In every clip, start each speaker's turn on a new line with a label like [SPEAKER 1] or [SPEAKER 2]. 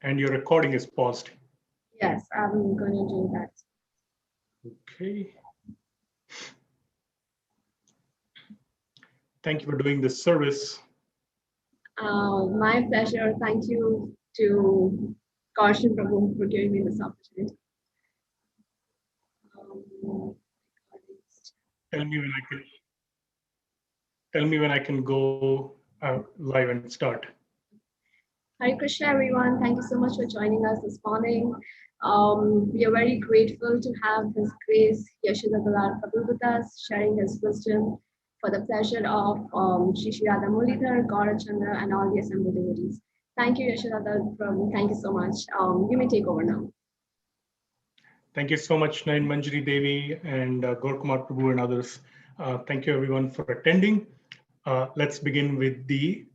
[SPEAKER 1] And your recording is paused.
[SPEAKER 2] Yes, I'm going to do that.
[SPEAKER 1] Okay. Thank you for doing this service.
[SPEAKER 2] My pleasure. Thank you to Karshan Prabhu for giving me this opportunity.
[SPEAKER 1] Tell me when I can. Tell me when I can go live and start.
[SPEAKER 2] Hare Krishna, everyone. Thank you so much for joining us this morning. We are very grateful to have His Grace Yashoda Dalal Prabhu with us, sharing his wisdom for the pleasure of Shri Shri Radha Mulidhar, Gaura Chandra, and all the assembled devotees. Thank you, Yashoda Dalal Prabhu. Thank you so much. You may take over now.
[SPEAKER 1] Thank you so much, Nain Manjari Devi and Gaurakumar Prabhu and others. Thank you everyone for attending. Let's begin with the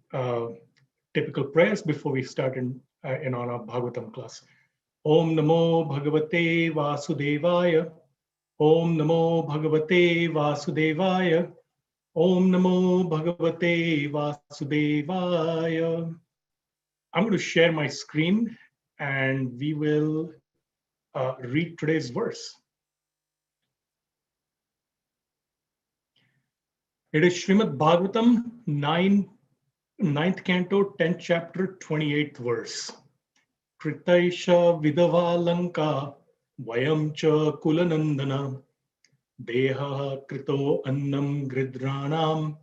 [SPEAKER 1] typical prayers before we start in our Bhagavatam class. Om Namo Bhagavate Vasudevaya. Om Namo Bhagavate Vasudevaya. Om Namo Bhagavate Vasudevaya. I'm going to share my screen and we will read today's verse. It is Srimad Bhagavatam 9th canto, 10th chapter, 28th verse. Kritaisha vidava lanka vayam cha kulanandana deha krito annam gridranam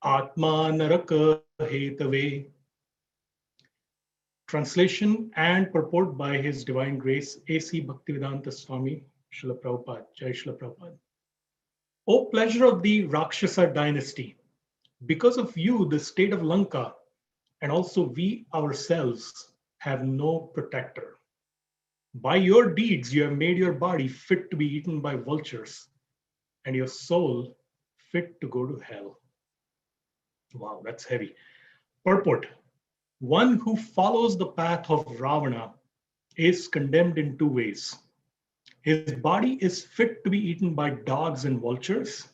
[SPEAKER 1] atma naraka hetave. Translation and purport by His Divine Grace A.C. Bhaktivedanta Swami, Srila Prabhupada, Jai Srila Prabhupada. O pleasure of the Rakshasa dynasty, because of you, the state of Lanka, and also we ourselves have no protector. By your deeds, you have made your body fit to be eaten by vultures, and your soul fit to go to hell. Wow, that's heavy. Purport. One who follows the path of Ravana is condemned in two ways. His body is fit to be eaten by dogs and vultures,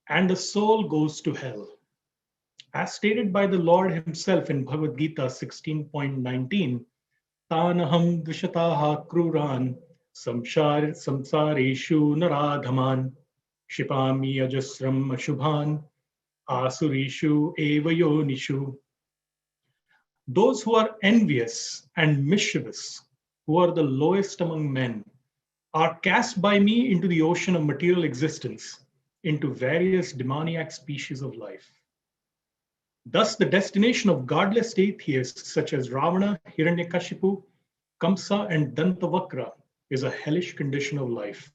[SPEAKER 1] and the soul goes to hell. As stated by the Lord Himself in Bhagavad Gita 16.19, Tanaham dvishataha kruran samsareshu naradhaman shipami ajasram ashubhan asurishu eva yonishu. Those who are envious and mischievous, who are the lowest among men, are cast by me into the ocean of material existence, into various demoniac species of life. Thus, the destination of godless atheists such as Ravana, Hiranyakashipu, Kamsa, and Dantavakra is a hellish condition of life.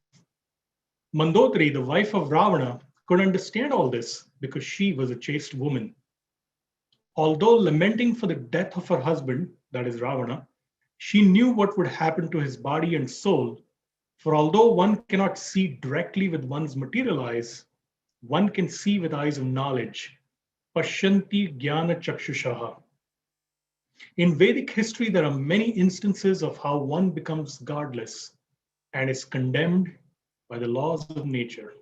[SPEAKER 1] Mandodari, the wife of Ravana, could understand all this because she was a chaste woman. Although lamenting for the death of her husband, that is Ravana, she knew what would happen to his body and soul. For although one cannot see directly with one's material eyes, one can see with eyes of knowledge. Pashyanti Jnana Chakshushaha. In Vedic history, there are many instances of how one becomes godless and is condemned by the laws of nature.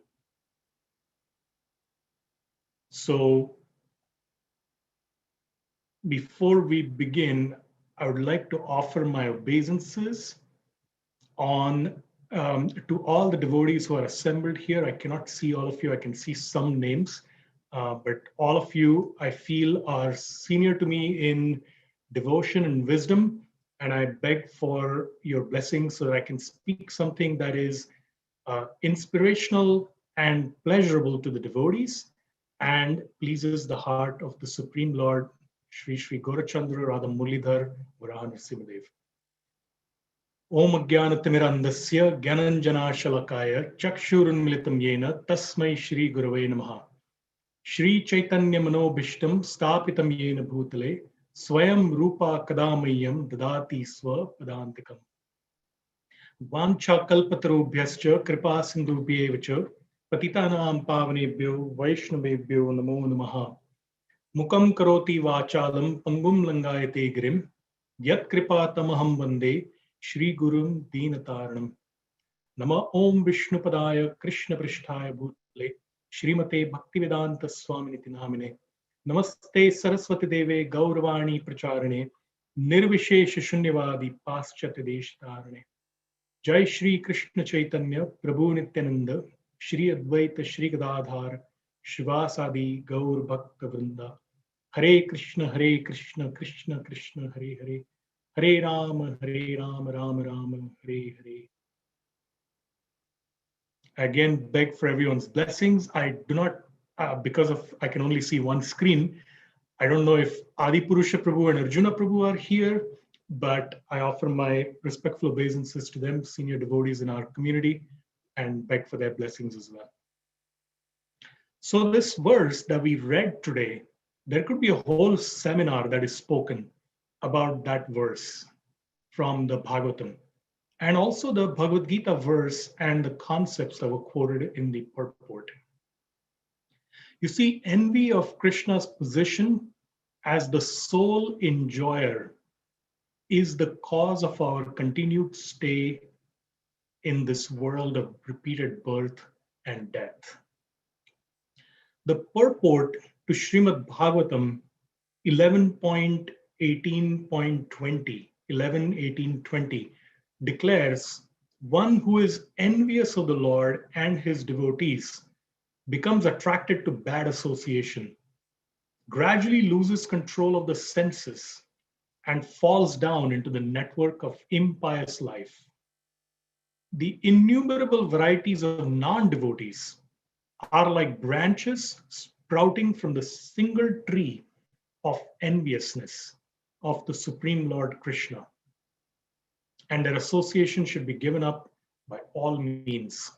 [SPEAKER 1] So, before we begin, I would like to offer my obeisances to all the devotees who are assembled here. I cannot see all of you. I can see some names, but all of you, I feel, are senior to me in devotion and wisdom, and I beg for your blessings so that I can speak something that is inspirational and pleasurable to the devotees and pleases the heart of the Supreme Lord, Shri Shri Gaurachandra Radha Murlidhar Varaha Nrsimhadev. Om Ajnanatimirandasya Gyananjana Shalakaya Chakshurunmilitam Yena Tasmai Shri Gurave Namaha. Shri Chaitanya Manobhishtam Stapitam Yena Bhutale Swayam Rupa Kadamayam Dadati Swa Padantikam. Vancha Kalpatarubhyascha Kripa Sindhubhyevacha Patitanam Pavanebhyo Vaishnavebhyo Namo Namaha. Mukam Karoti Vachalam Pangum Langayate Grim Yat Kripa Tamaham Vande Shri Gurum Deenataranam. Nama Om Vishnupadaya Krishna Prishtaya Bhutale Shrimate Bhaktivedanta Swaminiti Namine. Namaste Saraswati Deve Gauravani Pracharane Nirvishesh Shunyavadi Paschatya Desh Dharane. Jai Shri Krishna Chaitanya Prabhu Nityananda Shri Advaita Shri Gadadhar Shivasadi Gaur Bhakta Vrinda. Hare Krishna Krishna Krishna Hare Hare. Hare Rama Rama Rama Hare Hare. Again, beg for everyone's blessings. I do not, because of I can only see one screen. I don't know if Adi Purusha Prabhu and Arjuna Prabhu are here, but I offer my respectful obeisances to them, senior devotees in our community, and beg for their blessings as well. So this verse that we read today, there could be a whole seminar that is spoken about that verse from the Bhagavatam, and also the Bhagavad Gita verse and the concepts that were quoted in the purport. You see, envy of Krishna's position as the sole enjoyer is the cause of our continued stay in this world of repeated birth and death. The purport to Srimad Bhagavatam 11.18.20 declares, one who is envious of the Lord and his devotees becomes attracted to bad association, gradually loses control of the senses, and falls down into the network of impious life. The innumerable varieties of non-devotees are like branches sprouting from the single tree of enviousness of the Supreme Lord Krishna, and their association should be given up by all means.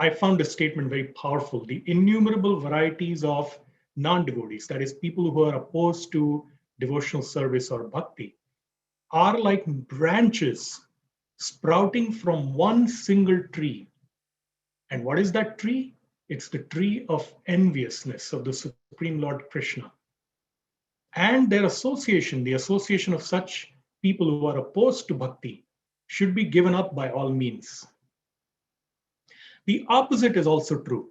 [SPEAKER 1] I found this statement very powerful. The innumerable varieties of non-devotees, that is, people who are opposed to devotional service or bhakti, are like branches sprouting from one single tree. And what is that tree? It's the tree of enviousness of the Supreme Lord Krishna. And their association, the association of such people who are opposed to bhakti, should be given up by all means. The opposite is also true.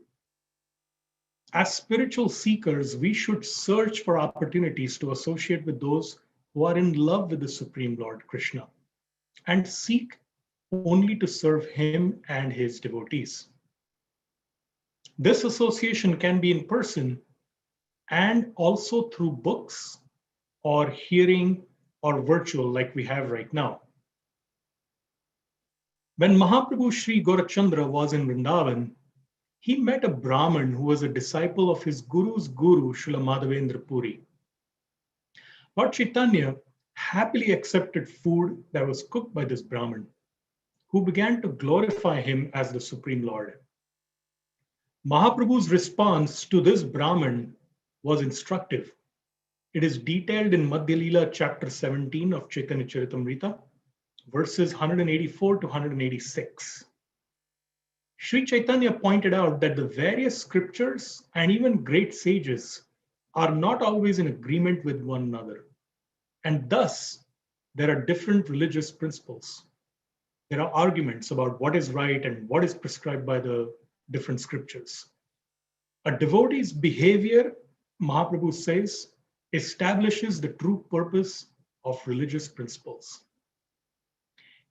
[SPEAKER 1] As spiritual seekers, we should search for opportunities to associate with those who are in love with the Supreme Lord Krishna and seek only to serve him and his devotees. This association can be in person and also through books or hearing or virtual like we have right now. When Mahaprabhu Sri Gaurachandra was in Vrindavan, he met a Brahmin who was a disciple of his guru's guru, Srila Madhavendra Puri. Lord Chaitanya happily accepted food that was cooked by this Brahmin, who began to glorify him as the Supreme Lord. Mahaprabhu's response to this Brahmin was instructive. It is detailed in Madhya Leela chapter 17 of Chaitanya Charitamrita, verses 184 to 186. Sri Chaitanya pointed out that the various scriptures and even great sages are not always in agreement with one another. And thus, there are different religious principles. There are arguments about what is right and what is prescribed by the different scriptures. A devotee's behavior, Mahaprabhu says, establishes the true purpose of religious principles.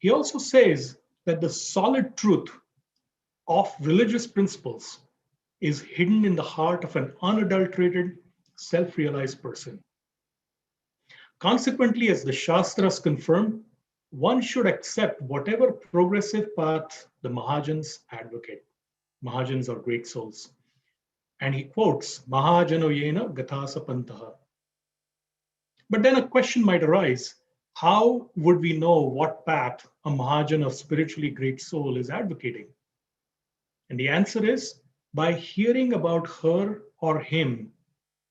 [SPEAKER 1] He also says that the solid truth of religious principles is hidden in the heart of an unadulterated, self-realized person. Consequently, as the Shastras confirm, one should accept whatever progressive path the Mahajans advocate. Mahajans are great souls. And he quotes, Mahajano yena gathasa pantaha. But then a question might arise, how would we know what path a Mahajan of spiritually great soul is advocating? And the answer is by hearing about her or him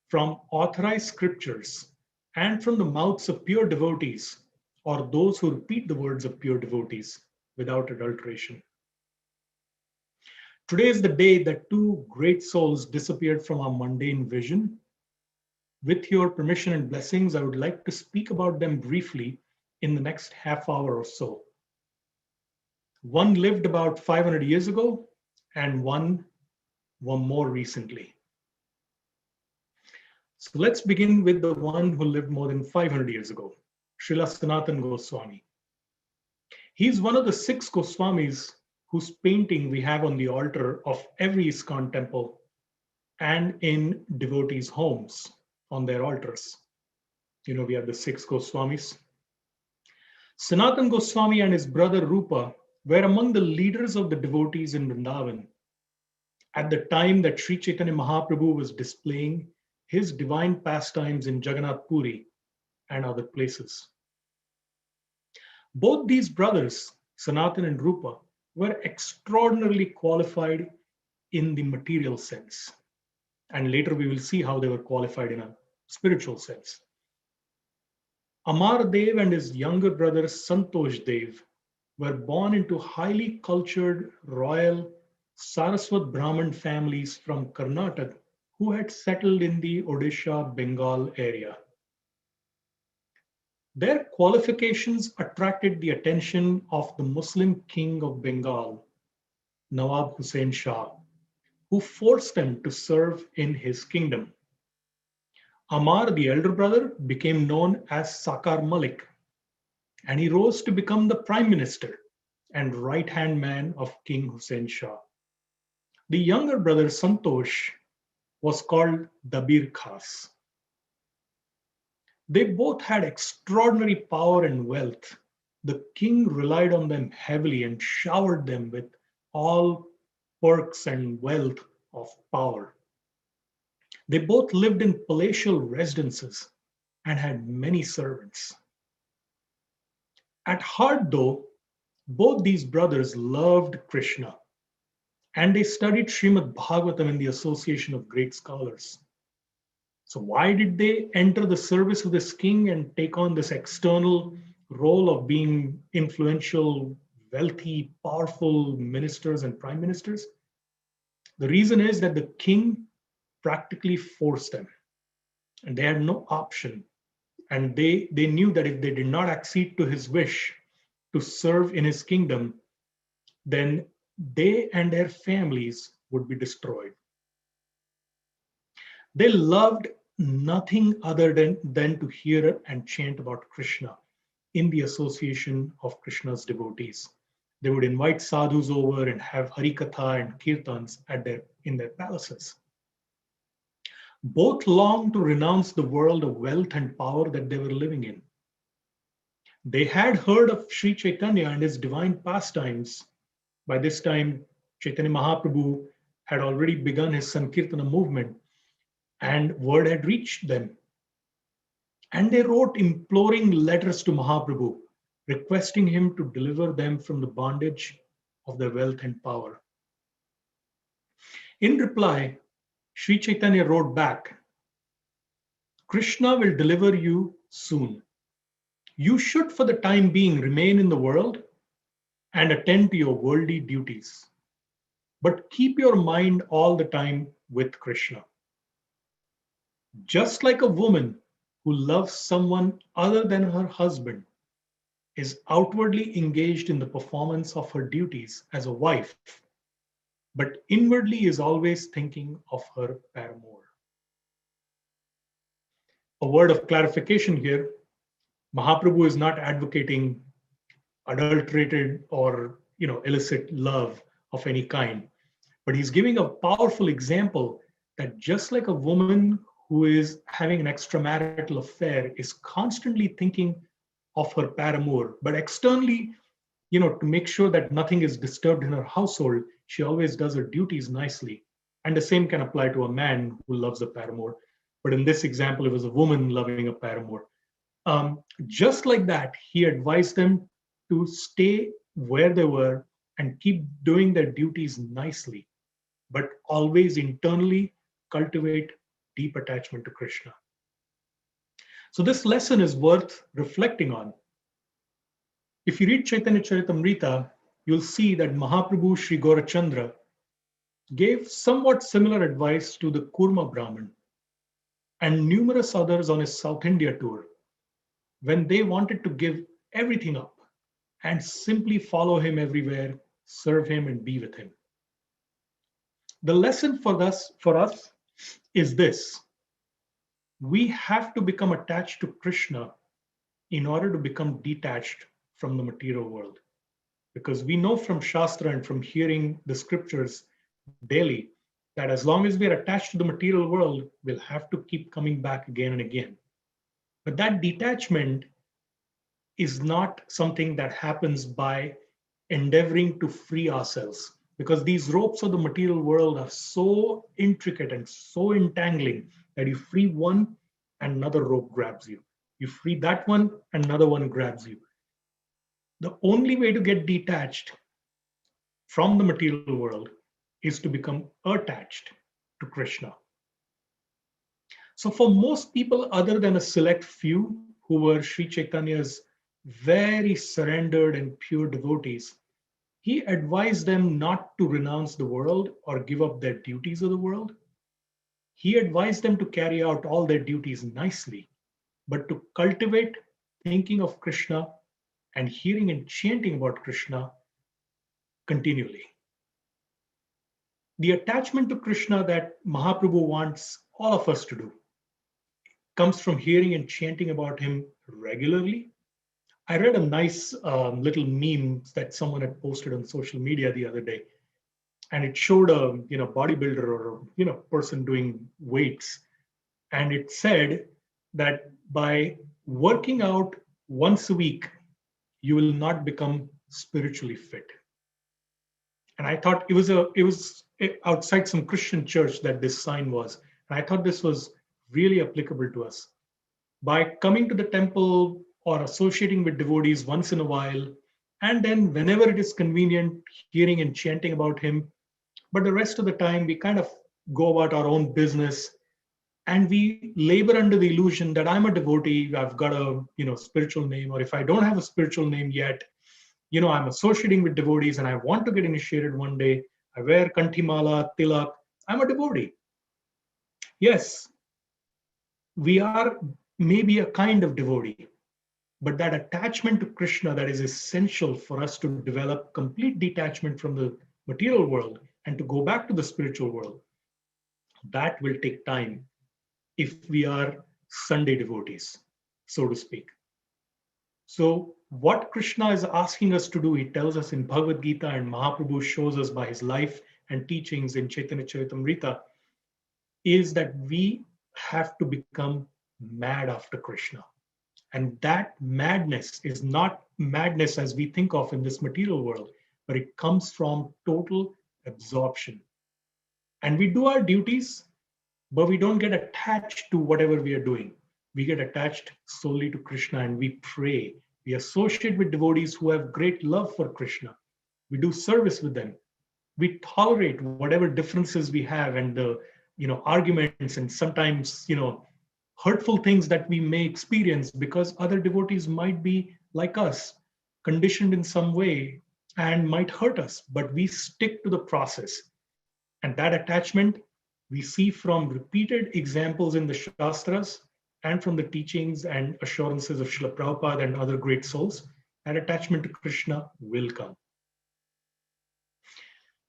[SPEAKER 1] from authorized scriptures and from the mouths of pure devotees, or those who repeat the words of pure devotees without adulteration. Today is the day that two great souls disappeared from our mundane vision. With your permission and blessings, I would like to speak about them briefly in the next half hour or so. One lived about 500 years ago, and one more recently. So let's begin with the one who lived more than 500 years ago. Srila Sanatan Goswami. He's one of the 6 Goswamis whose painting we have on the altar of every ISKCON temple and in devotees' homes on their altars. We have the 6 Goswamis. Sanatan Goswami and his brother Rupa were among the leaders of the devotees in Vrindavan at the time that Sri Chaitanya Mahaprabhu was displaying his divine pastimes in Jagannath Puri and other places. Both these brothers, Sanatan and Rupa, were extraordinarily qualified in the material sense. And later we will see how they were qualified in a spiritual sense. Amar Dev and his younger brother Santosh Dev were born into highly cultured, royal Saraswat Brahmin families from Karnataka who had settled in the Odisha, Bengal area. Their qualifications attracted the attention of the Muslim king of Bengal, Nawab Hussain Shah, who forced them to serve in his kingdom. Amar, the elder brother, became known as Sakar Malik, and he rose to become the prime minister and right-hand man of King Hussain Shah. The younger brother, Santosh, was called Dabir Khas. They both had extraordinary power and wealth. The king relied on them heavily and showered them with all perks and wealth of power. They both lived in palatial residences and had many servants. At heart, though, both these brothers loved Krishna and they studied Srimad Bhagavatam in the association of great scholars. So why did they enter the service of this king and take on this external role of being influential, wealthy, powerful ministers and prime ministers? The reason is that the king practically forced them and they had no option. And they knew that if they did not accede to his wish to serve in his kingdom, then they and their families would be destroyed. They loved nothing other than to hear and chant about Krishna in the association of Krishna's devotees. They would invite sadhus over and have harikatha and kirtans in their palaces. Both longed to renounce the world of wealth and power that they were living in. They had heard of Sri Chaitanya and his divine pastimes. By this time, Chaitanya Mahaprabhu had already begun his Sankirtana movement and word had reached them. And they wrote imploring letters to Mahaprabhu, requesting him to deliver them from the bondage of their wealth and power. In reply, Sri Chaitanya wrote back, Krishna will deliver you soon. You should, for the time being, remain in the world and attend to your worldly duties. But keep your mind all the time with Krishna. Just like a woman who loves someone other than her husband is outwardly engaged in the performance of her duties as a wife, but inwardly is always thinking of her paramour. A word of clarification here, Mahaprabhu is not advocating adulterated or illicit love of any kind, but he's giving a powerful example that just like a woman who is having an extramarital affair is constantly thinking of her paramour, but externally, to make sure that nothing is disturbed in her household, she always does her duties nicely. And the same can apply to a man who loves a paramour. But in this example, it was a woman loving a paramour. Just like that, he advised them to stay where they were and keep doing their duties nicely, but always internally cultivate deep attachment to Krishna. So this lesson is worth reflecting on. If you read Chaitanya Charitamrita, you'll see that Mahaprabhu Sri Gaurachandra gave somewhat similar advice to the Kurma Brahmin and numerous others on his South India tour when they wanted to give everything up and simply follow him everywhere, serve him and be with him. The lesson for us is this. We have to become attached to Krishna in order to become detached from the material world. Because we know from Shastra and from hearing the scriptures daily that as long as we are attached to the material world, we'll have to keep coming back again and again. But that detachment is not something that happens by endeavoring to free ourselves, because these ropes of the material world are so intricate and so entangling that you free one and another rope grabs you. You free that one, another one grabs you. The only way to get detached from the material world is to become attached to Krishna. So, for most people, other than a select few who were Sri Chaitanya's very surrendered and pure devotees, he advised them not to renounce the world or give up their duties of the world. He advised them to carry out all their duties nicely, but to cultivate thinking of Krishna and hearing and chanting about Krishna continually. The attachment to Krishna that Mahaprabhu wants all of us to do comes from hearing and chanting about him regularly. I read a nice little meme that someone had posted on social media the other day, and it showed a bodybuilder or person doing weights, and it said that by working out once a week, you will not become spiritually fit. And I thought it was outside some Christian church that this sign was, and I thought this was really applicable to us. By coming to the temple or associating with devotees once in a while, and then whenever it is convenient, hearing and chanting about him. But the rest of the time, we kind of go about our own business, and we labor under the illusion that I'm a devotee, I've got a spiritual name, or if I don't have a spiritual name yet, I'm associating with devotees and I want to get initiated one day. I wear kantimala, tilak. I'm a devotee. Yes, we are maybe a kind of devotee, but that attachment to Krishna that is essential for us to develop complete detachment from the material world and to go back to the spiritual world, that will take time if we are Sunday devotees, so to speak. So, what Krishna is asking us to do, he tells us in Bhagavad Gita, and Mahaprabhu shows us by his life and teachings in Chaitanya Charitamrita, is that we have to become mad after Krishna. And that madness is not madness as we think of in this material world, but it comes from total absorption. And we do our duties, but we don't get attached to whatever we are doing. We get attached solely to Krishna and we pray. We associate with devotees who have great love for Krishna. We do service with them. We tolerate whatever differences we have and the arguments and sometimes hurtful things that we may experience because other devotees might be like us, conditioned in some way and might hurt us, but we stick to the process. And that attachment we see from repeated examples in the Shastras and from the teachings and assurances of Srila Prabhupada and other great souls. That attachment to Krishna will come.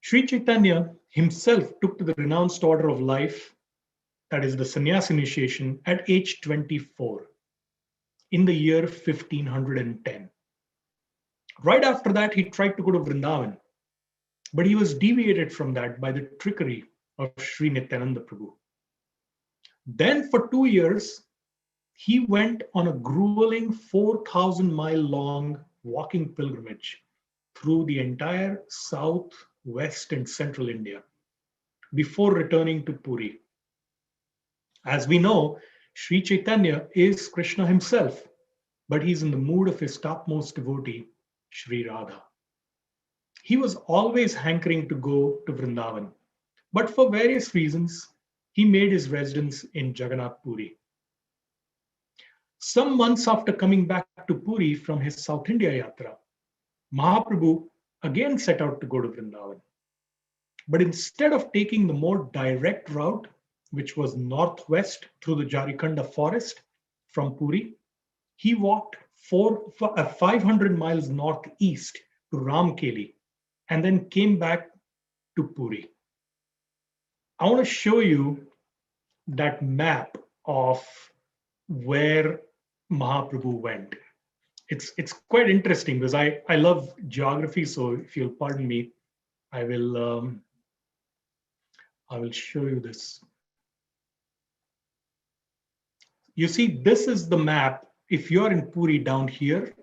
[SPEAKER 1] Sri Chaitanya himself took to the renounced order of life, that is the sannyas initiation, at age 24 in the year 1510. Right after that, he tried to go to Vrindavan, but he was deviated from that by the trickery of Sri Nityananda Prabhu. Then for 2 years, he went on a grueling 4,000-mile long walking pilgrimage through the entire south, west, and central India before returning to Puri. As we know, Sri Chaitanya is Krishna himself, but he's in the mood of his topmost devotee, Sri Radha. He was always hankering to go to Vrindavan, but for various reasons, he made his residence in Jagannath Puri. Some months after coming back to Puri from his South India Yatra, Mahaprabhu again set out to go to Vrindavan. But instead of taking the more direct route, which was northwest through the Jarikhanda forest from Puri, he walked 500 miles northeast to Ramkeli and then came back to Puri. I want to show you that map of where Mahaprabhu went. it's quite interesting because I love geography. So if you'll pardon me, I will show you this. You see, this is the map. If you're in Puri down here,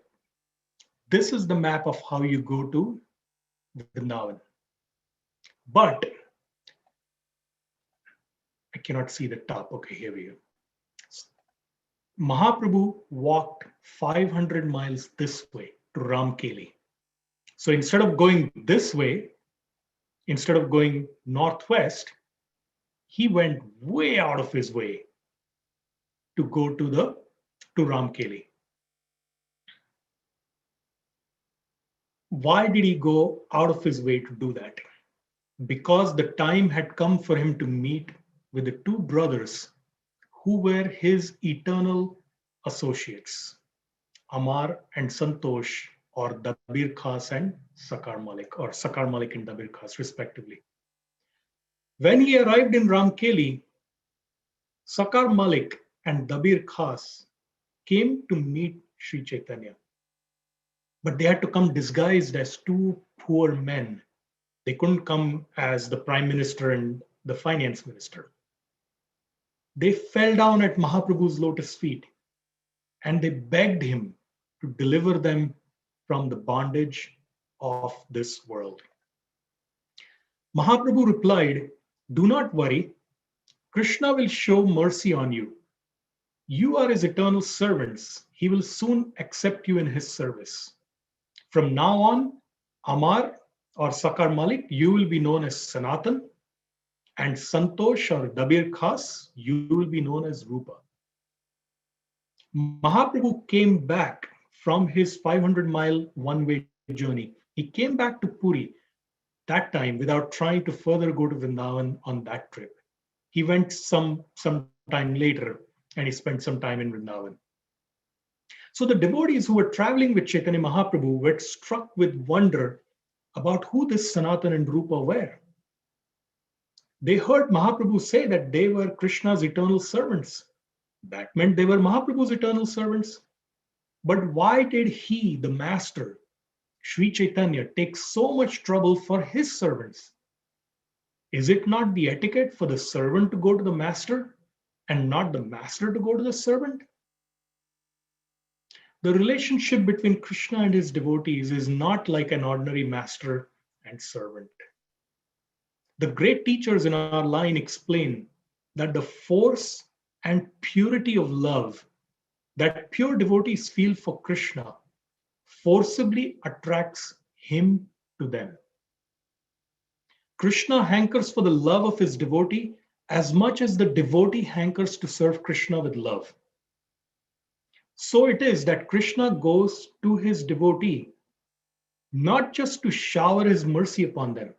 [SPEAKER 1] this is the map of how you go to Vrindavan. But I cannot see the top. Okay, here we go. Mahaprabhu walked 500 miles this way to Ramkeli. So instead of going this way, instead of going northwest, he went way out of his way to go to Ramkeli. Why did he go out of his way to do that? Because the time had come for him to meet with the two brothers who were his eternal associates, Amar and Santosh, or Dabir Khas and Sakar Malik, or Sakar Malik and Dabir Khas, respectively. When he arrived in Ramkeli, Sakar Malik and Dabir Khas came to meet Sri Chaitanya. But they had to come disguised as two poor men. They couldn't come as the prime minister and the finance minister. They fell down at Mahaprabhu's lotus feet and they begged him to deliver them from the bondage of this world. Mahaprabhu replied, "Do not worry. Krishna will show mercy on you. You are his eternal servants. He will soon accept you in his service. From now on, Amar or Sakar Malik, you will be known as Sanatan, and Santosh or Dabir Khas, you will be known as Rupa." Mahaprabhu came back from his 500-mile one-way journey. He came back to Puri that time without trying to further go to Vrindavan on that trip. He went some time later and he spent some time in Vrindavan. So the devotees who were traveling with Chaitanya Mahaprabhu were struck with wonder about who this Sanatan and Rupa were. They heard Mahaprabhu say that they were Krishna's eternal servants. That meant they were Mahaprabhu's eternal servants. But why did he, the master, Sri Chaitanya, take so much trouble for his servants? Is it not the etiquette for the servant to go to the master and not the master to go to the servant? The relationship between Krishna and his devotees is not like an ordinary master and servant. The great teachers in our line explain that the force and purity of love that pure devotees feel for Krishna forcibly attracts him to them. Krishna hankers for the love of his devotee as much as the devotee hankers to serve Krishna with love. So it is that Krishna goes to his devotee not just to shower his mercy upon them,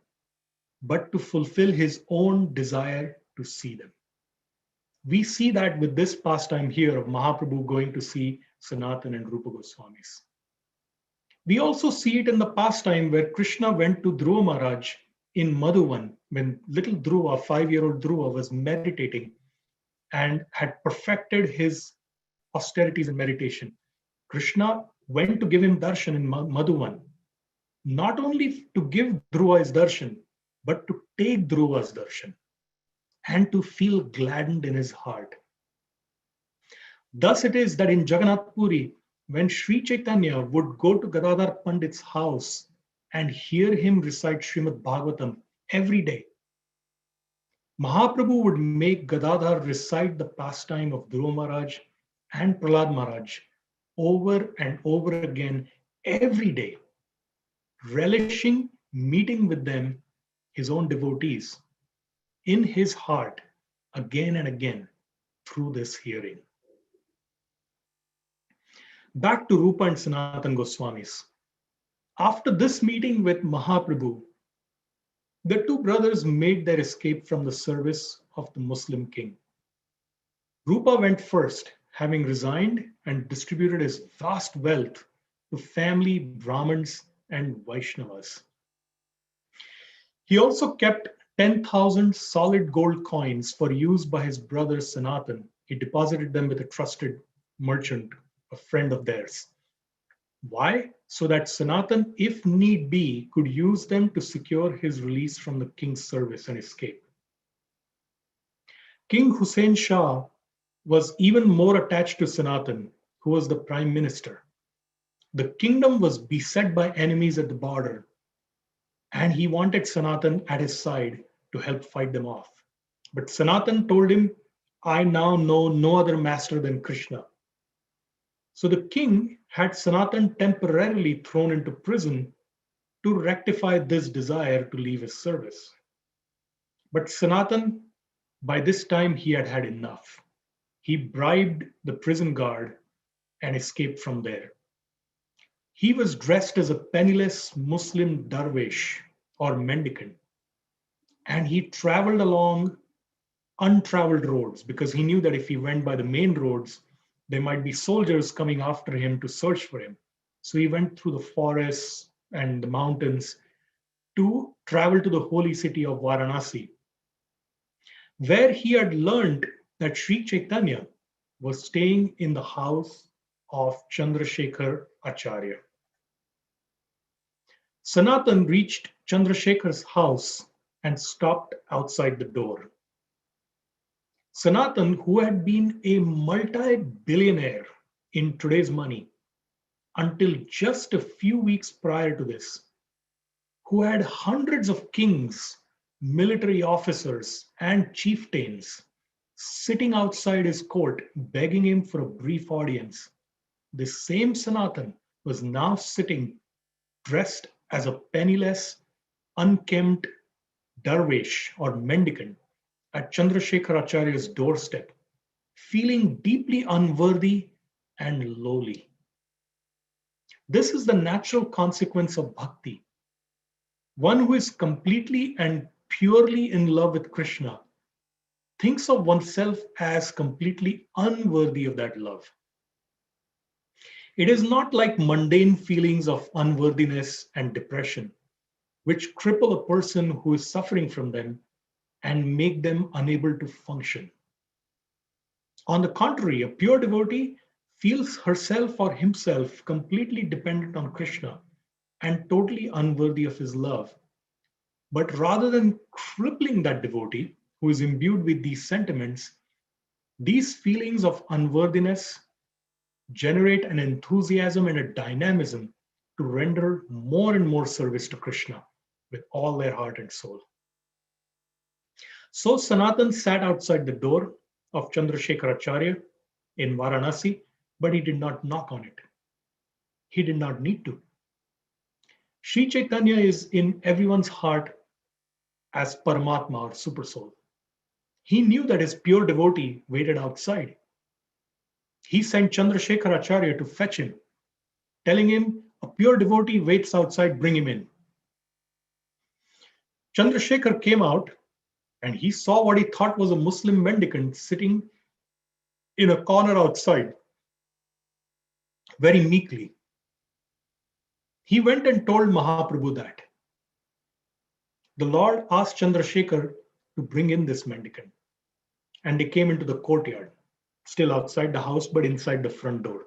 [SPEAKER 1] but to fulfill his own desire to see them. We see that with this pastime here of Mahaprabhu going to see Sanatan and Rupa Goswamis. We also see it in the pastime where Krishna went to Dhruva Maharaj in Madhuvan when little Dhruva, 5-year-old Dhruva, was meditating and had perfected his austerities and meditation. Krishna went to give him darshan in Madhuvan, not only to give Dhruva his darshan, but to take Dhruva's darshan and to feel gladdened in his heart. Thus it is that in Jagannath Puri, when Sri Chaitanya would go to Gadadhar Pandit's house and hear him recite Srimad Bhagavatam every day, Mahaprabhu would make Gadadhar recite the pastime of Dhruva Maharaj and Prahlad Maharaj over and over again every day, relishing meeting with them, his own devotees, in his heart again and again through this hearing. Back to Rupa and Sanatan Goswamis. After this meeting with Mahaprabhu, the two brothers made their escape from the service of the Muslim king. Rupa went first, having resigned and distributed his vast wealth to family, Brahmins, and Vaishnavas. He also kept 10,000 solid gold coins for use by his brother Sanatan. He deposited them with a trusted merchant, a friend of theirs. Why? So that Sanatan, if need be, could use them to secure his release from the king's service and escape. King Hussein Shah was even more attached to Sanatan, who was the prime minister. The kingdom was beset by enemies at the border, and he wanted Sanatan at his side to help fight them off. But Sanatan told him, I now know no other master than Krishna. So the king had Sanatan temporarily thrown into prison to rectify this desire to leave his service. But Sanatan, by this time, he had had enough. He bribed the prison guard and escaped from there. He was dressed as a penniless Muslim dervish or mendicant, and he traveled along untraveled roads because he knew that if he went by the main roads, there might be soldiers coming after him to search for him. So he went through the forests and the mountains to travel to the holy city of Varanasi, where he had learned that Sri Chaitanya was staying in the house of Chandrasekhar Acharya. Sanatan reached Chandrasekhar's house and stopped outside the door. Sanatan, who had been a multi-billionaire in today's money until just a few weeks prior to this, who had hundreds of kings, military officers, and chieftains sitting outside his court begging him for a brief audience, the same Sanatan was now sitting dressed as a penniless, unkempt dervish or mendicant at Chandrasekhar Acharya's doorstep, feeling deeply unworthy and lowly. This is the natural consequence of bhakti. One who is completely and purely in love with Krishna thinks of oneself as completely unworthy of that love. It is not like mundane feelings of unworthiness and depression, which cripple a person who is suffering from them and make them unable to function. On the contrary, a pure devotee feels herself or himself completely dependent on Krishna and totally unworthy of his love. But rather than crippling that devotee who is imbued with these sentiments, these feelings of unworthiness generate an enthusiasm and a dynamism to render more and more service to Krishna with all their heart and soul. So Sanatan sat outside the door of Chandrasekhar Acharya in Varanasi, but he did not knock on it. He did not need to. Sri Chaitanya is in everyone's heart as Paramatma or Supersoul. He knew that his pure devotee waited outside. He sent Chandrasekhar Acharya to fetch him, telling him, a pure devotee waits outside, bring him in. Chandrasekhar came out and he saw what he thought was a Muslim mendicant sitting in a corner outside, very meekly. He went and told Mahaprabhu that the Lord asked Chandrasekhar to bring in this mendicant. And they came into the courtyard, still outside the house, but inside the front door.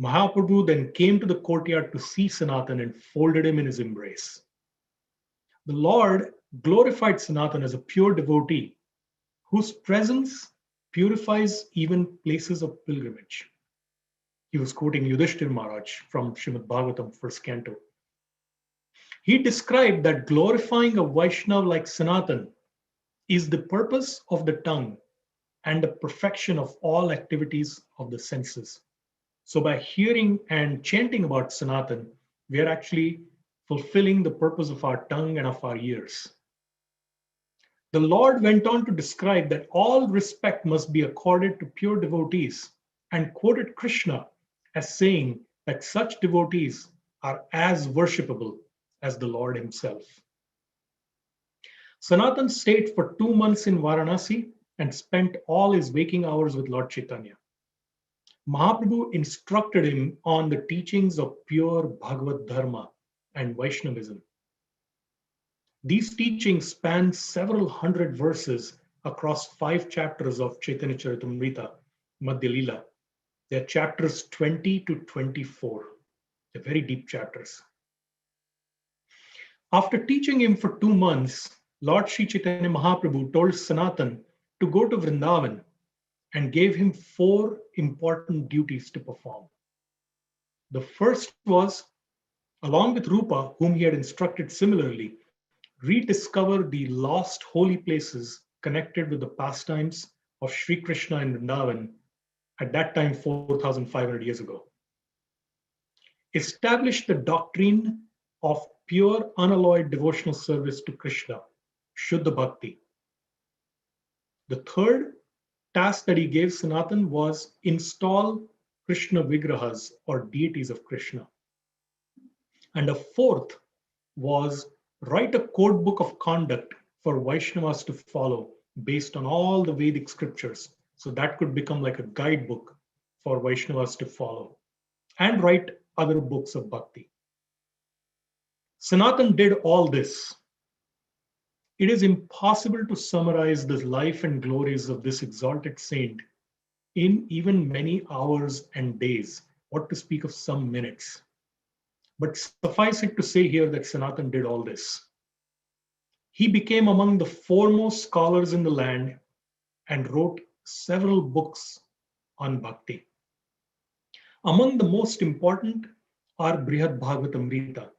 [SPEAKER 1] Mahaprabhu then came to the courtyard to see Sanatan and folded him in his embrace. The Lord glorified Sanatan as a pure devotee whose presence purifies even places of pilgrimage. He was quoting Yudhishthir Maharaj from Srimad Bhagavatam, first canto. He described that glorifying a Vaishnava like Sanatan is the purpose of the tongue and the perfection of all activities of the senses. So by hearing and chanting about Sanatan, we are actually fulfilling the purpose of our tongue and of our ears. The Lord went on to describe that all respect must be accorded to pure devotees and quoted Krishna as saying that such devotees are as worshipable as the Lord himself. Sanatan stayed for 2 months in Varanasi and spent all his waking hours with Lord Chaitanya. Mahaprabhu instructed him on the teachings of pure Bhagavad Dharma and Vaishnavism. These teachings span several hundred verses across 5 chapters of Chaitanya Charitamrita, Madhya Lila. They're chapters 20 to 24. They're very deep chapters. After teaching him for 2 months, Lord Sri Chaitanya Mahaprabhu told Sanatan to go to Vrindavan and gave him 4 important duties to perform. The first was, along with Rupa, whom he had instructed similarly, rediscover the lost holy places connected with the pastimes of Sri Krishna in Vrindavan, at that time 4,500 years ago. Establish the doctrine of pure, unalloyed devotional service to Krishna, Shuddha Bhakti. The third task that he gave Sanatan was install Krishna Vigrahas, or deities of Krishna. And a fourth was write a code book of conduct for Vaishnavas to follow based on all the Vedic scriptures. So that could become like a guidebook for Vaishnavas to follow, and write other books of bhakti. Sanatan did all this. It is impossible to summarize the life and glories of this exalted saint in even many hours and days, what to speak of some minutes. But suffice it to say here that Sanatan did all this. He became among the foremost scholars in the land and wrote several books on bhakti. Among the most important are Brihad Bhagavatamrita,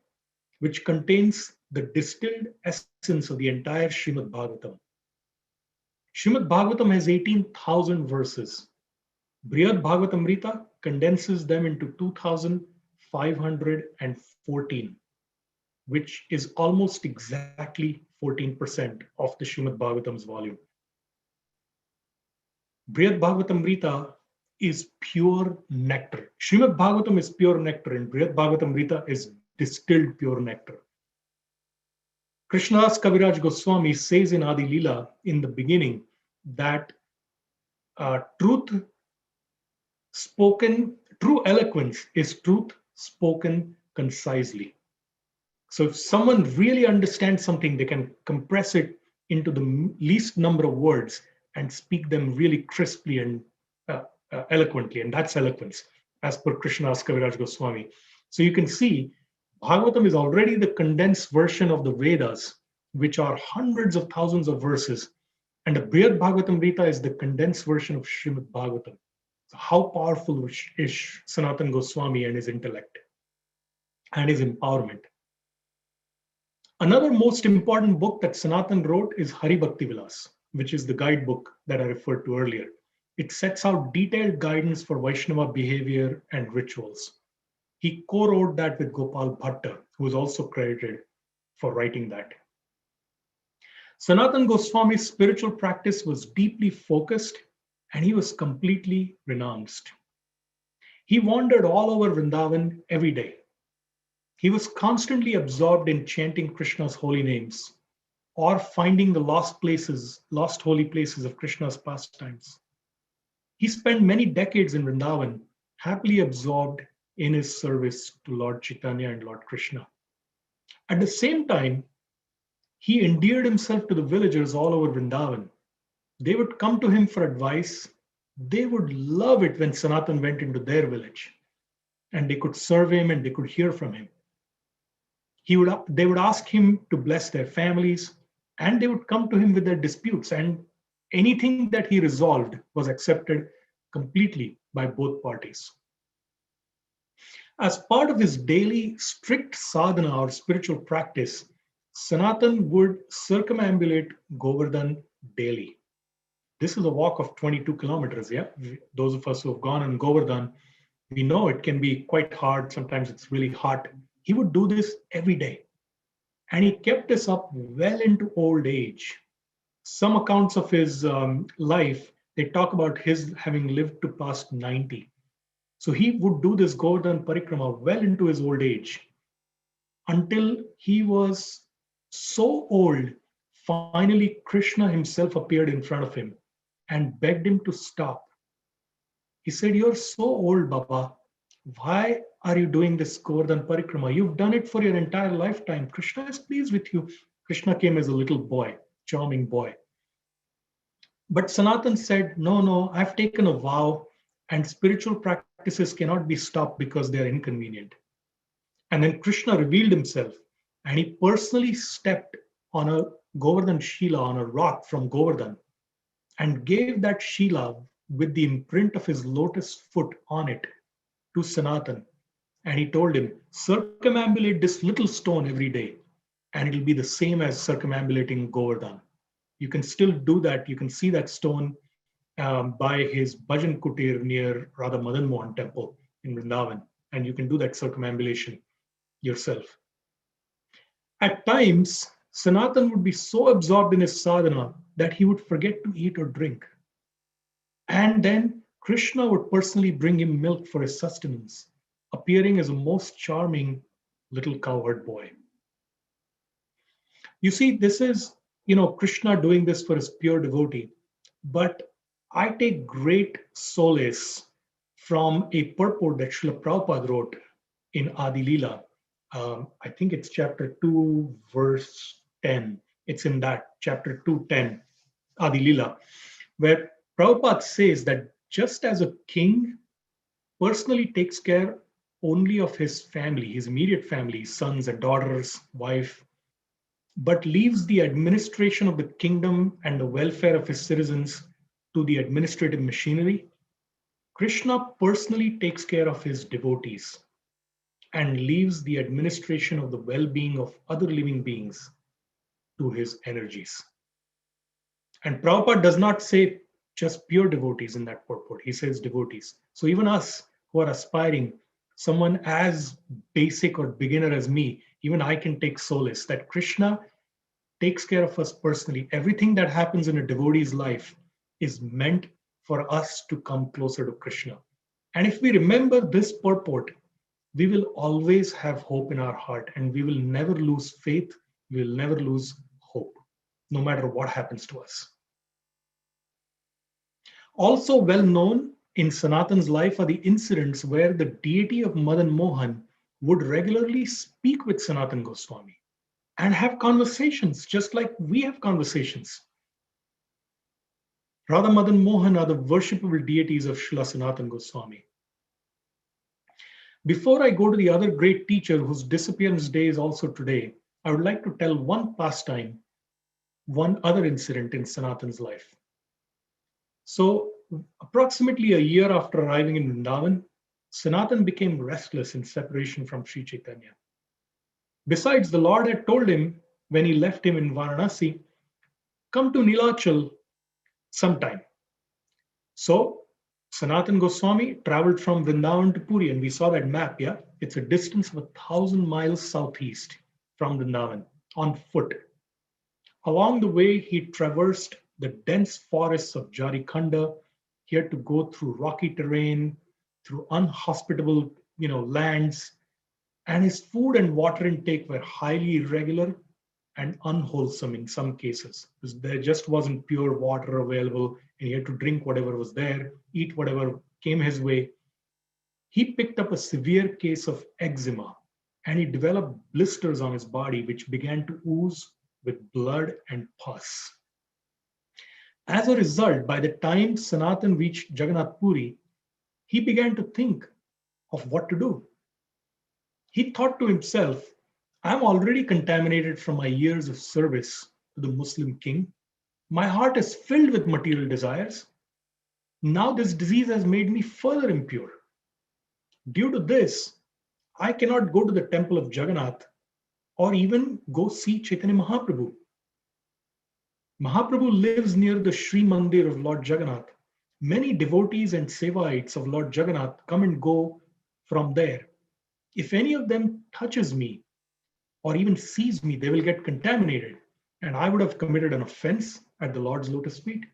[SPEAKER 1] which contains the distilled essence of the entire Srimad Bhagavatam. Srimad Bhagavatam has 18,000 verses. Brihad Bhagavatamrita condenses them into 2,514, which is almost exactly 14% of the Srimad Bhagavatam's volume. Brihad Bhagavatamrita is pure nectar. Srimad Bhagavatam is pure nectar, and Brihad Bhagavatamrita is distilled pure nectar. Krishnadas Kaviraj Goswami says in Adi Leela in the beginning that true eloquence is truth spoken concisely. So if someone really understands something, they can compress it into the least number of words and speak them really crisply and eloquently, and that's eloquence, as per Krishnadas Kaviraj Goswami. So you can see Bhagavatam is already the condensed version of the Vedas, which are hundreds of thousands of verses, and the Brihad Bhagavatamrita is the condensed version of Srimad Bhagavatam. So how powerful is Sanatan Goswami and his intellect and his empowerment? Another most important book that Sanatan wrote is Hari Bhakti Vilas, which is the guidebook that I referred to earlier. It sets out detailed guidance for Vaishnava behavior and rituals. He co-wrote that with Gopal Bhatta, who is also credited for writing that. Sanatan Goswami's spiritual practice was deeply focused, and he was completely renounced. He wandered all over Vrindavan every day. He was constantly absorbed in chanting Krishna's holy names or finding the lost holy places of Krishna's pastimes. He spent many decades in Vrindavan, happily absorbed in his service to Lord Chaitanya and Lord Krishna. At the same time, he endeared himself to the villagers all over Vrindavan. They would come to him for advice. They would love it when Sanatan went into their village and they could serve him and they could hear from him. They would ask him to bless their families, and they would come to him with their disputes, and anything that he resolved was accepted completely by both parties. As part of his daily strict sadhana or spiritual practice, Sanatan would circumambulate Govardhan daily. This is a walk of 22 kilometers, yeah? Those of us who have gone on Govardhan, we know it can be quite hard. Sometimes it's really hot. He would do this every day. And he kept this up well into old age. Some accounts of his life, they talk about his having lived to past 90. So he would do this Govardhan Parikrama well into his old age, until he was so old, finally Krishna himself appeared in front of him and begged him to stop. He said, "You're so old, Baba. Why are you doing this Govardhan Parikrama? You've done it for your entire lifetime. Krishna is pleased with you." Krishna came as a little boy, charming boy. But Sanatan said, no, I've taken a vow, and spiritual practices cannot be stopped because they are inconvenient. And then Krishna revealed himself and he personally stepped on a Govardhan Shila, on a rock from Govardhan, and gave that Shila with the imprint of his lotus foot on it to Sanatan. And he told him, circumambulate this little stone every day, and it'll be the same as circumambulating Govardhan. You can still do that. You can see that stone by his Bhajan Kutir near Radha Madan Mohan temple in Vrindavan, and you can do that circumambulation yourself. At times, Sanatan would be so absorbed in his sadhana that he would forget to eat or drink. And then Krishna would personally bring him milk for his sustenance, appearing as a most charming little cowherd boy. You see, this is, Krishna doing this for his pure devotee. But I take great solace from a purport that Srila Prabhupada wrote in Adi Leela. I think it's chapter 2, verse 10. It's in that chapter 2:10, Adi Leela, where Prabhupada says that just as a king personally takes care only of his family, his immediate family, sons and daughters, wife, but leaves the administration of the kingdom and the welfare of his citizens to the administrative machinery, Krishna personally takes care of his devotees and leaves the administration of the well-being of other living beings to his energies. And Prabhupada does not say just pure devotees in that purport. He says devotees. So even us who are aspiring, someone as basic or beginner as me, even I can take solace that Krishna takes care of us personally. Everything that happens in a devotee's life is meant for us to come closer to Krishna. And if we remember this purport, we will always have hope in our heart and we will never lose faith. We will never lose hope, no matter what happens to us. Also well known in Sanatan's life are the incidents where the deity of Madan Mohan would regularly speak with Sanatan Goswami and have conversations just like we have conversations. Radha Madan Mohan are the worshipable deities of Srila Sanatan Goswami. Before I go to the other great teacher whose disappearance day is also today, I would like to tell one pastime, one other incident in Sanatan's life. So, approximately a year after arriving in Vrindavan, Sanatan became restless in separation from Sri Chaitanya. Besides, the Lord had told him when he left him in Varanasi, come to Nilachal sometime. So, Sanatan Goswami traveled from Vrindavan to Puri, and we saw that map, yeah? It's a distance of 1,000 miles southeast from Vrindavan on foot. Along the way, he traversed the dense forests of Jarikhanda. He had to go through rocky terrain, through unhospitable, lands, and his food and water intake were highly irregular and unwholesome in some cases. There just wasn't pure water available, and he had to drink whatever was there, eat whatever came his way. He picked up a severe case of eczema, and he developed blisters on his body, which began to ooze with blood and pus. As a result, by the time Sanatan reached Jagannath Puri, he began to think of what to do. He thought to himself, I'm already contaminated from my years of service to the Muslim king. My heart is filled with material desires. Now this disease has made me further impure. Due to this, I cannot go to the temple of Jagannath or even go see Chaitanya Mahaprabhu. Mahaprabhu lives near the Sri Mandir of Lord Jagannath. Many devotees and Sevaites of Lord Jagannath come and go from there. If any of them touches me or even sees me, they will get contaminated, and I would have committed an offense at the Lord's lotus feet.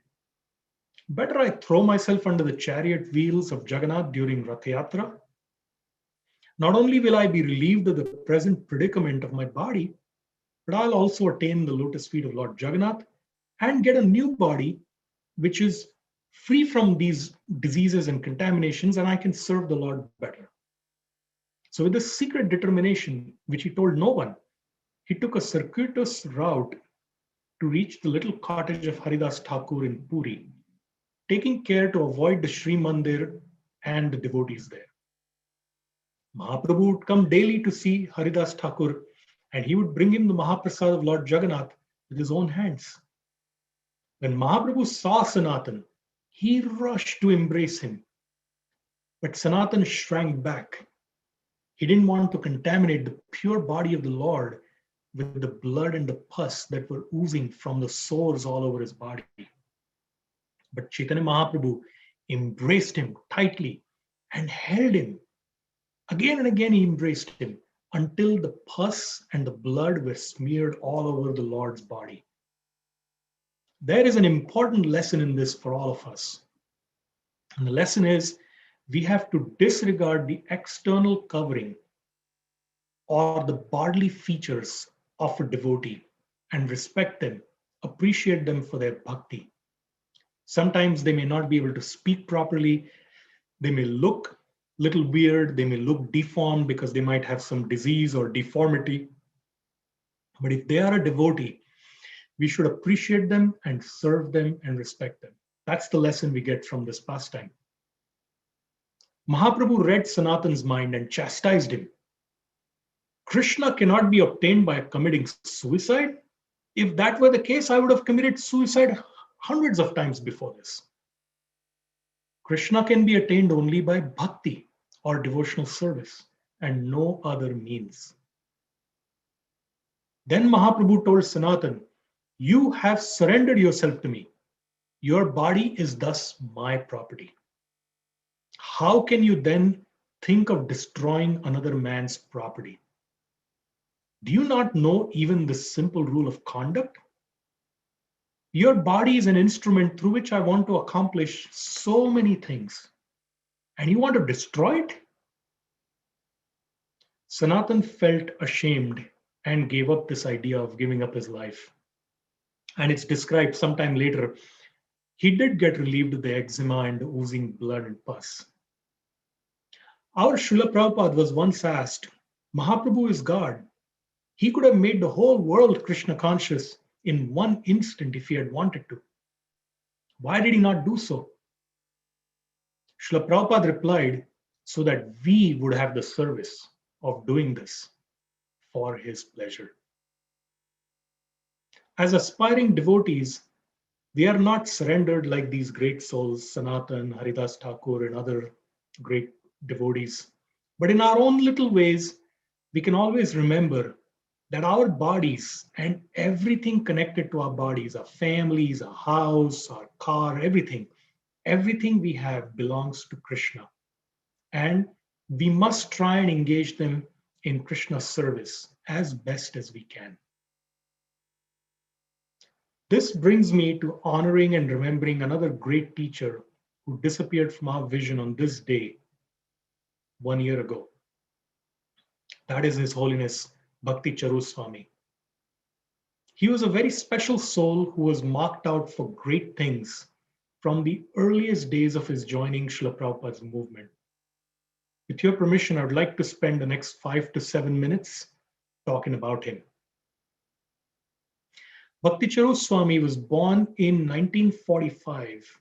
[SPEAKER 1] Better I throw myself under the chariot wheels of Jagannath during Rath Yatra. Not only will I be relieved of the present predicament of my body, but I'll also attain the lotus feet of Lord Jagannath and get a new body which is free from these diseases and contaminations, and I can serve the Lord better. So with this secret determination, which he told no one, he took a circuitous route to reach the little cottage of Haridas Thakur in Puri, taking care to avoid the Sri Mandir and the devotees there. Mahaprabhu would come daily to see Haridas Thakur, and he would bring him the Mahaprasad of Lord Jagannath with his own hands. When Mahaprabhu saw Sanatan, he rushed to embrace him. But Sanatan shrank back. He didn't want to contaminate the pure body of the Lord with the blood and the pus that were oozing from the sores all over his body. But Chaitanya Mahaprabhu embraced him tightly and held him. Again and again he embraced him until the pus and the blood were smeared all over the Lord's body. There is an important lesson in this for all of us. And the lesson is we have to disregard the external covering or the bodily features of a devotee and respect them, appreciate them for their bhakti. Sometimes they may not be able to speak properly. They may look a little weird. They may look deformed because they might have some disease or deformity. But if they are a devotee, we should appreciate them and serve them and respect them. That's the lesson we get from this pastime. Mahaprabhu read Sanatan's mind and chastised him. Krishna cannot be obtained by committing suicide. If that were the case, I would have committed suicide hundreds of times before this. Krishna can be attained only by bhakti or devotional service and no other means. Then Mahaprabhu told Sanatan, you have surrendered yourself to me. Your body is thus my property. How can you then think of destroying another man's property? Do you not know even the simple rule of conduct? Your body is an instrument through which I want to accomplish so many things, and you want to destroy it? Sanatan felt ashamed and gave up this idea of giving up his life. And it's described sometime later, he did get relieved of the eczema and the oozing blood and pus. Our Srila Prabhupada was once asked, Mahaprabhu is God. He could have made the whole world Krishna conscious in one instant if he had wanted to. Why did he not do so? Srila Prabhupada replied, so that we would have the service of doing this for his pleasure. As aspiring devotees, we are not surrendered like these great souls, Sanatan, Haridas Thakur, and other great devotees. But in our own little ways, we can always remember that our bodies and everything connected to our bodies, our families, our house, our car, everything we have belongs to Krishna. And we must try and engage them in Krishna's service as best as we can. This brings me to honoring and remembering another great teacher who disappeared from our vision on this day 1 year ago. That is His Holiness Bhakti Charu Swami. He was a very special soul who was marked out for great things from the earliest days of his joining Srila Prabhupada's movement. With your permission, I would like to spend the next 5 to 7 minutes talking about him. Bhakti Charu Swami was born in 1945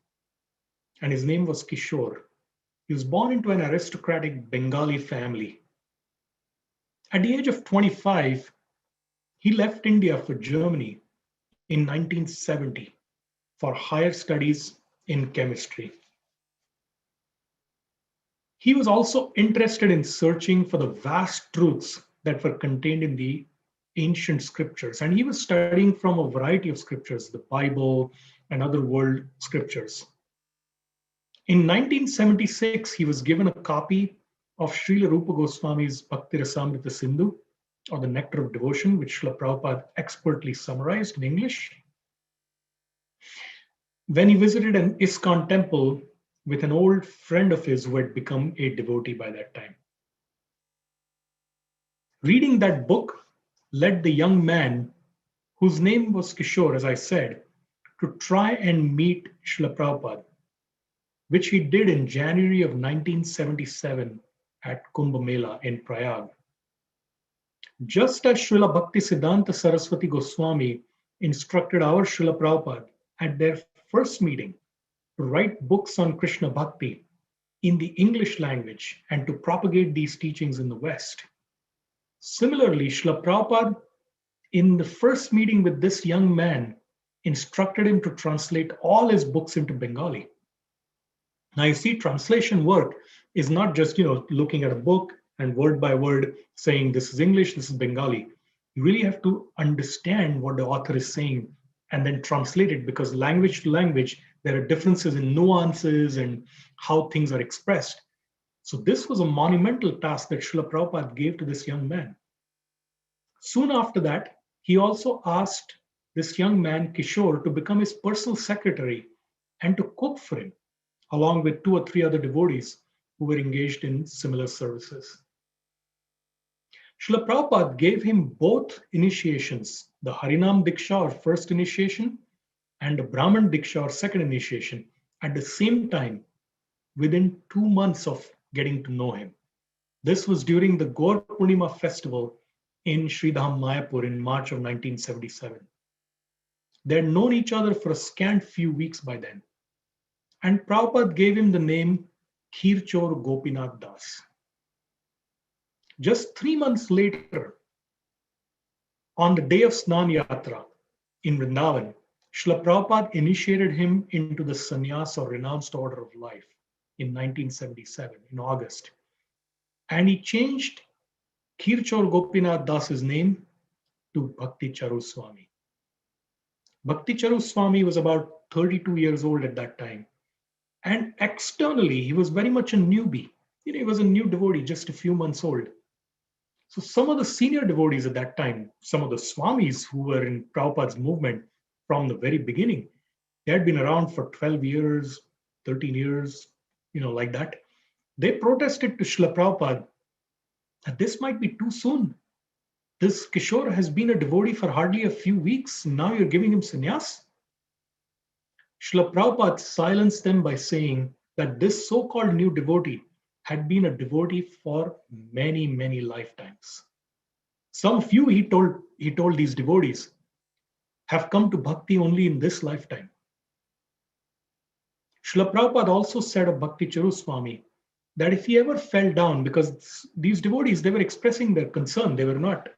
[SPEAKER 1] and his name was Kishore. He was born into an aristocratic Bengali family. At the age of 25, he left India for Germany in 1970 for higher studies in chemistry. He was also interested in searching for the vast truths that were contained in the ancient scriptures, and he was studying from a variety of scriptures, the Bible and other world scriptures. In 1976, he was given a copy of Srila Rupa Goswami's Bhakti Rasamrita Sindhu, or the Nectar of Devotion, which Srila Prabhupada expertly summarized in English. When he visited an ISKCON temple with an old friend of his who had become a devotee by that time. Reading that book led the young man, whose name was Kishore, as I said, to try and meet Srila Prabhupada, which he did in January of 1977 at Kumbh Mela in Prayag. Just as Srila Bhakti Siddhanta Saraswati Goswami instructed our Srila Prabhupada at their first meeting to write books on Krishna Bhakti, in the English language and to propagate these teachings in the West. Similarly, Srila Prabhupada, in the first meeting with this young man, instructed him to translate all his books into Bengali. Now, you see, translation work is not just, looking at a book and word by word saying this is English, this is Bengali. You really have to understand what the author is saying and then translate it, because language to language, there are differences in nuances and how things are expressed. So this was a monumental task that Srila Prabhupada gave to this young man. Soon after that, he also asked this young man, Kishore, to become his personal secretary and to cook for him, along with 2 or 3 other devotees who were engaged in similar services. Srila Prabhupada gave him both initiations, the Harinam Diksha or first initiation and the Brahman Diksha or second initiation, at the same time within 2 months of getting to know him. This was during the Gaur Purnima festival in Sridham Mayapur in March of 1977. They had known each other for a scant few weeks by then. And Prabhupada gave him the name Khirchor Gopinath Das. Just 3 months later, on the day of Snan Yatra in Vrindavan, Srila Prabhupada initiated him into the sannyas or renounced order of life in 1977, in August. And he changed Khirchor Gopinath Das's name to Bhakti Charu Swami. Bhakti Charu Swami was about 32 years old at that time. And externally, he was very much a newbie. He was a new devotee, just a few months old. So some of the senior devotees at that time, some of the Swamis who were in Prabhupada's movement from the very beginning, they had been around for 12 years, 13 years, like that. They protested to Srila Prabhupada that this might be too soon. This Kishore has been a devotee for hardly a few weeks. Now you're giving him sannyas? Srila Prabhupada silenced them by saying that this so-called new devotee had been a devotee for many, many lifetimes. Some few, he told these devotees, have come to bhakti only in this lifetime. Srila Prabhupada also said of Bhakti Charu Swami that if he ever fell down, because these devotees, they were expressing their concern, they were not,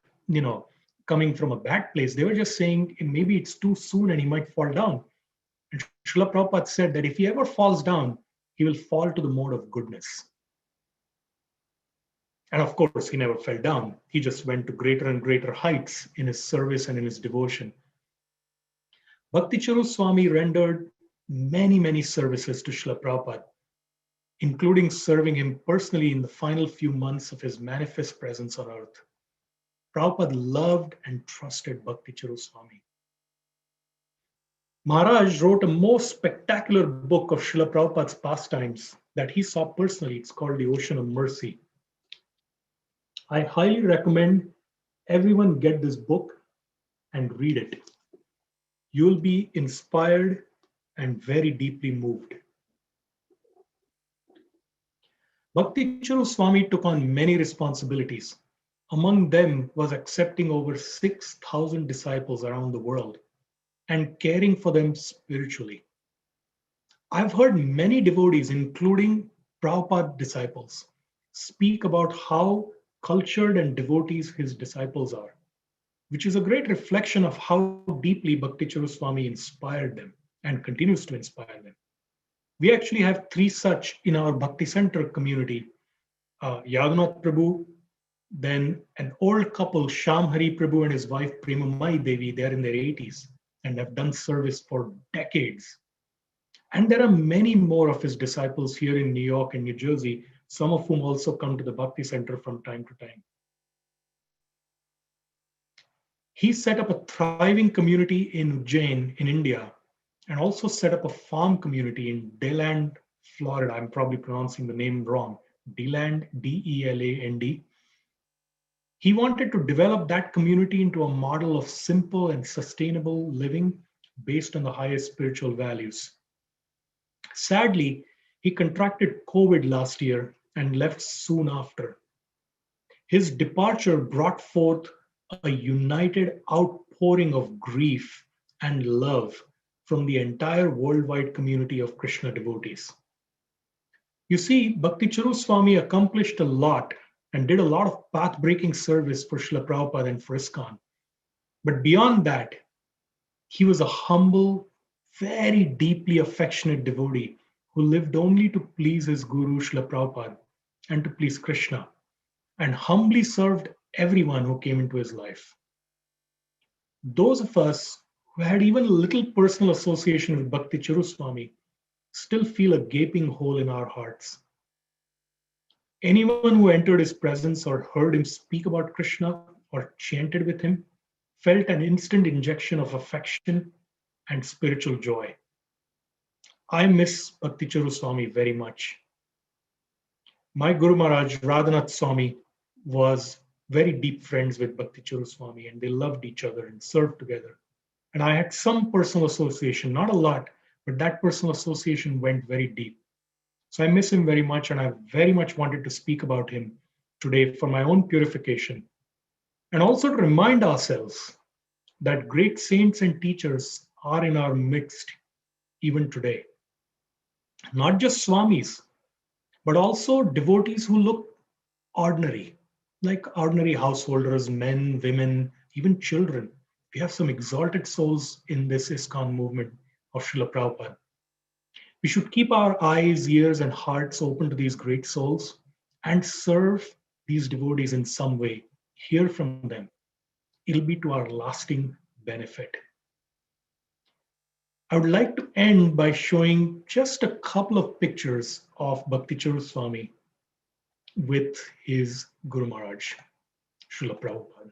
[SPEAKER 1] coming from a bad place. They were just saying maybe it's too soon and he might fall down. And Srila Prabhupada said that if he ever falls down, he will fall to the mode of goodness. And of course, he never fell down. He just went to greater and greater heights in his service and in his devotion. Bhakti Charu Swami rendered many, many services to Srila Prabhupada, including serving him personally in the final few months of his manifest presence on earth. Prabhupada loved and trusted Bhakti Charu Swami. Maharaj wrote a most spectacular book of Srila Prabhupada's pastimes that he saw personally. It's called The Ocean of Mercy. I highly recommend everyone get this book and read it. You'll be inspired and very deeply moved. Bhakti Charu Swami took on many responsibilities. Among them was accepting over 6,000 disciples around the world and caring for them spiritually. I've heard many devotees, including Prabhupada disciples, speak about how cultured and devotees his disciples are, which is a great reflection of how deeply Bhakti Charu Swami inspired them and continues to inspire them. We actually have 3 such in our Bhakti Center community. Yadunath Prabhu, then an old couple, Sham Hari Prabhu and his wife Premamai Devi, they're in their 80s and have done service for decades. And there are many more of his disciples here in New York and New Jersey, some of whom also come to the Bhakti Center from time to time. He set up a thriving community in Ujjain in India and also set up a farm community in DeLand, Florida. I'm probably pronouncing the name wrong. DeLand, D-E-L-A-N-D. He wanted to develop that community into a model of simple and sustainable living based on the highest spiritual values. Sadly, he contracted COVID last year and left soon after. His departure brought forth a united outpouring of grief and love from the entire worldwide community of Krishna devotees. You see, Bhakti Charu Swami accomplished a lot and did a lot of path-breaking service for Srila Prabhupada and for ISKCON. But beyond that, he was a humble, very deeply affectionate devotee who lived only to please his guru Srila Prabhupada and to please Krishna, and humbly served everyone who came into his life. Those of us who had even a little personal association with Bhakti Charu Swami still feel a gaping hole in our hearts. Anyone who entered his presence or heard him speak about Krishna or chanted with him felt an instant injection of affection and spiritual joy. I miss Bhakti Charu Swami very much. My Guru Maharaj, Radhanath Swami, was very deep friends with Bhakti Charu Swami, and they loved each other and served together. And I had some personal association, not a lot, but that personal association went very deep. So I miss him very much, and I very much wanted to speak about him today for my own purification. And also to remind ourselves that great saints and teachers are in our midst even today. Not just Swamis, but also devotees who look ordinary, like ordinary householders, men, women, even children. We have some exalted souls in this ISKCON movement of Srila Prabhupada. We should keep our eyes, ears, and hearts open to these great souls and serve these devotees in some way, hear from them. It'll be to our lasting benefit. I would like to end by showing just a couple of pictures of Bhakti Charu Swami with his Guru Maharaj, Srila Prabhupada.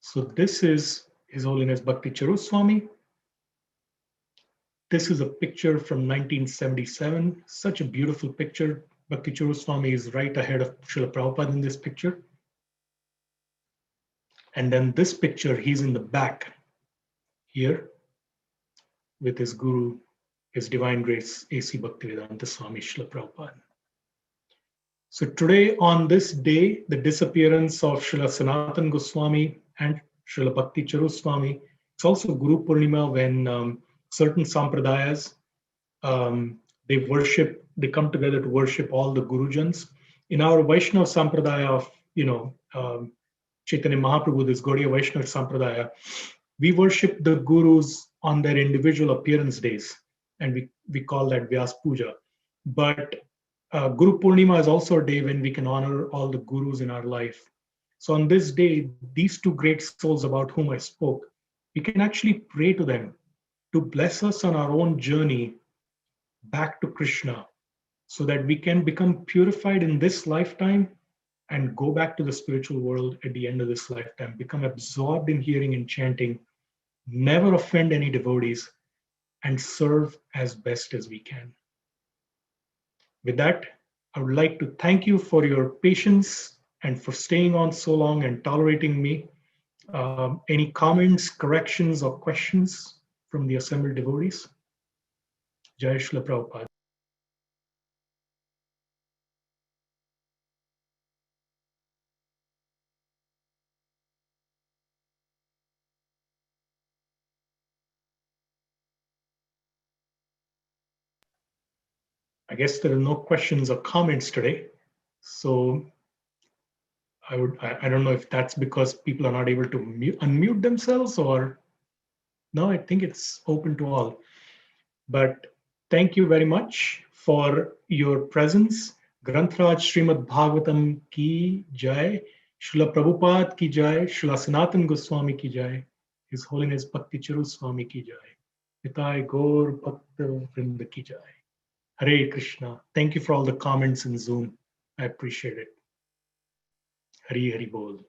[SPEAKER 1] So this is His Holiness Bhakti Charu Swami. This is a picture from 1977, such a beautiful picture. Bhakti Charu Swami is right ahead of Srila Prabhupada in this picture. And then this picture, he's in the back here with his Guru, His Divine Grace, A.C. Bhaktivedanta Swami Srila Prabhupada. So today, on this day, the disappearance of Srila Sanatana Goswami and Srila Bhakti Charu Swami, it's also Guru Purnima when certain sampradayas, they come together to worship all the Gurujans. In our Vaishnava Sampradaya of, Chaitanya Mahaprabhu, this Gaudiya Vaishnava Sampradaya, we worship the Gurus on their individual appearance days, and we call that Vyas Puja. But Guru Purnima is also a day when we can honor all the Gurus in our life. So on this day, these two great souls about whom I spoke, we can actually pray to them to bless us on our own journey back to Krishna so that we can become purified in this lifetime and go back to the spiritual world at the end of this lifetime, become absorbed in hearing and chanting, never offend any devotees, and serve as best as we can. With that, I would like to thank you for your patience and for staying on so long and tolerating me. Any comments, corrections, or questions from the assembled devotees? Jai Shri Prabhupada. I guess there are no questions or comments today. So I don't know if that's because people are not able to unmute themselves or no, I think it's open to all. But thank you very much for your presence. Grantraj Srimad Bhagavatam ki jai, Srila Prabhupada ki jai, Srila Sanatana Goswami ki jai, His Holiness Bhakti Charu Swami ki jai, Nitai Gaur Bhakta Vrinda ki jai. Hare Krishna. Thank you for all the comments in Zoom. I appreciate it. Hari Hari Bol.